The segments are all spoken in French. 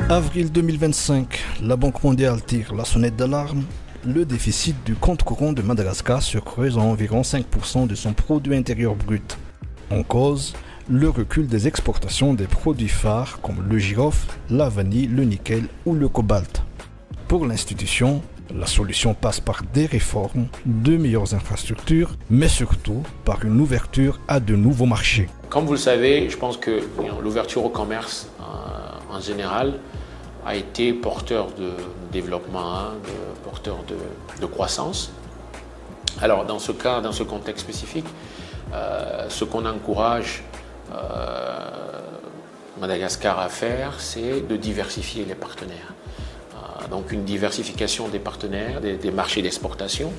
Avril 2025, la Banque mondiale tire la sonnette d'alarme. Le déficit du compte courant de Madagascar se creuse à environ 5% de son produit intérieur brut. En cause, le recul des exportations des produits phares comme le girofle, la vanille, le nickel ou le cobalt. Pour l'institution, la solution passe par des réformes, de meilleures infrastructures, mais surtout par une ouverture à de nouveaux marchés. Comme vous le savez, je pense que l'ouverture au commerce en général a été porteur de développement, porteur de croissance. Alors dans ce cas, dans ce contexte spécifique, ce qu'on encourage Madagascar à faire, c'est de diversifier les partenaires. Donc une diversification des partenaires, des marchés d'exportation,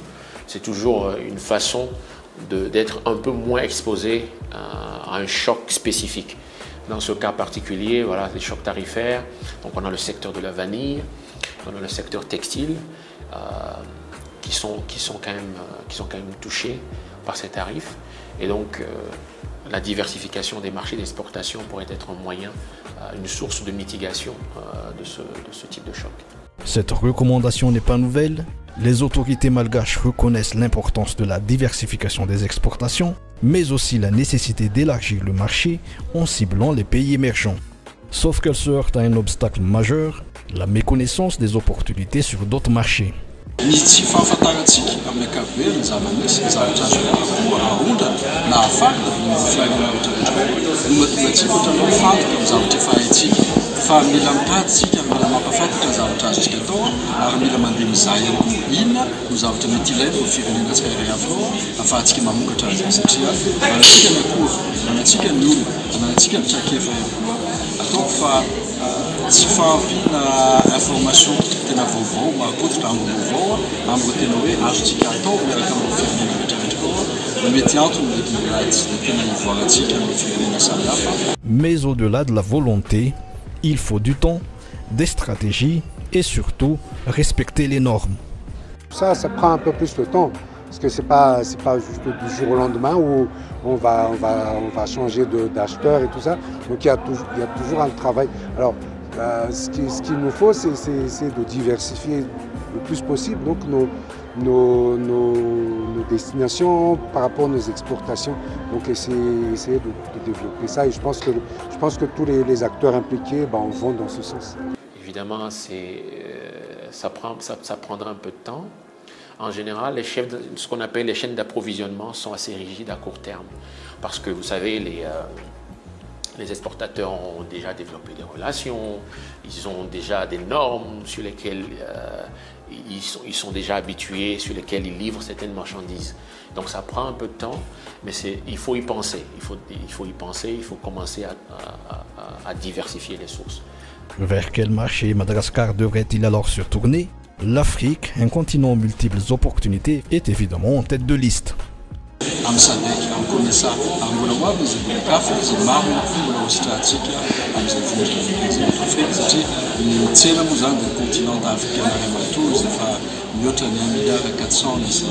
c'est toujours une façon d'être un peu moins exposé à un choc spécifique. Dans ce cas particulier, voilà, les chocs tarifaires, donc on a le secteur de la vanille, on a le secteur textile, qui sont quand même touchés par ces tarifs. Et donc la diversification des marchés d'exportation pourrait être un moyen, une source de mitigation de ce type de choc. Cette recommandation n'est pas nouvelle. Les autorités malgaches reconnaissent l'importance de la diversification des exportations, mais aussi la nécessité d'élargir le marché en ciblant les pays émergents. Sauf qu'elle se heurte à un obstacle majeur, la méconnaissance des opportunités sur d'autres marchés. Fa mila mitaditsika mila mampafantatra zavatra azontsika atao ary mila mandeha mizaha ihany koa inona no zavatra mety ilaina eo firenena tsirairay avy ao ahafahantsika mamokatra azy satria manantsika ny akoho, manantsika ny olona, manantsika ny trakefa ihany koa ataoko fa tsy fahampiana information tena vaovao mahakototra amin'ny vaovao amin'ny tena hoe azontsika atao miaraka amin'ny firenena rehetrarehetra koa mety antony mety tena ivoarantsika amin'ny firenena samihafa. Mais au-delà de la volonté, il faut du temps, des stratégies et surtout respecter les normes. Ça prend un peu plus de temps parce que c'est pas juste du jour au lendemain où on va changer d'acheteur et tout ça. Donc il y a toujours un travail. Alors ce qu'il nous faut, c'est de diversifier le plus possible donc nos destinations par rapport à nos exportations. Donc essayer de développer ça et je pense que tous les acteurs impliqués vont dans ce sens. Évidemment, ça prendra un peu de temps. En général, ce qu'on appelle les chaînes d'approvisionnement sont assez rigides à court terme parce que vous savez, les exportateurs ont déjà développé des relations, ils ont déjà des normes sur lesquelles ils sont déjà habitués, sur lesquelles ils livrent certaines marchandises. Donc ça prend un peu de temps, mais il faut y penser. Il faut commencer à diversifier les sources. Vers quel marché Madagascar devrait-il alors se tourner? L'Afrique, un continent aux multiples opportunités, est évidemment en tête de liste. Amin'ny SADC amin'ny COMESA ary mbola ho avy izy mbola kafa izay maro mbola hositrahantsika amin'izay vondrona Afrika satria ny tsena moa zany dia continent africain ray manontolo izy efa mihoatra ny 1,4 milliard isy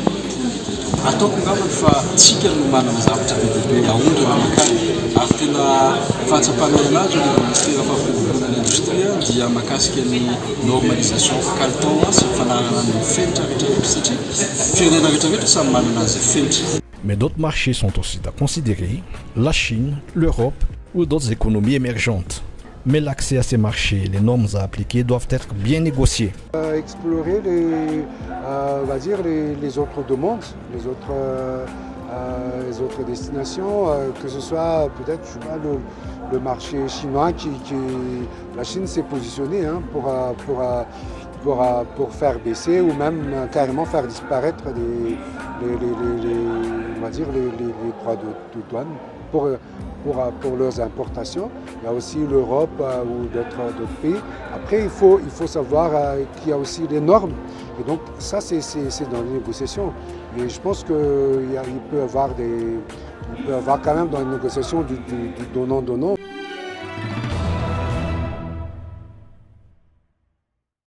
ataoko ngambany fa tsika no manana zavatra bebe ahondrana makany ary tena fahatsapanana azy ny ministère fampirobona ny industria dia mahakasika ny normalisation caleton sy fanarana ny fenitra rehetrarehetra satria firenena rehetrarehetra samy manana azy fenitra. Mais d'autres marchés sont aussi à considérer, la Chine, l'Europe ou d'autres économies émergentes. Mais l'accès à ces marchés et les normes à appliquer doivent être bien négociés. Explorer les autres demandes, les autres destinations, que ce soit peut-être le marché chinois la Chine s'est positionnée pour faire baisser ou même carrément faire disparaître les droits de douane pour leurs importations. Il y a aussi l'Europe ou d'autres pays. Après, il faut savoir qu'il y a aussi des normes. Et donc ça, c'est dans les négociations. Et je pense qu'il peut y avoir quand même dans les négociations du donnant-donnant.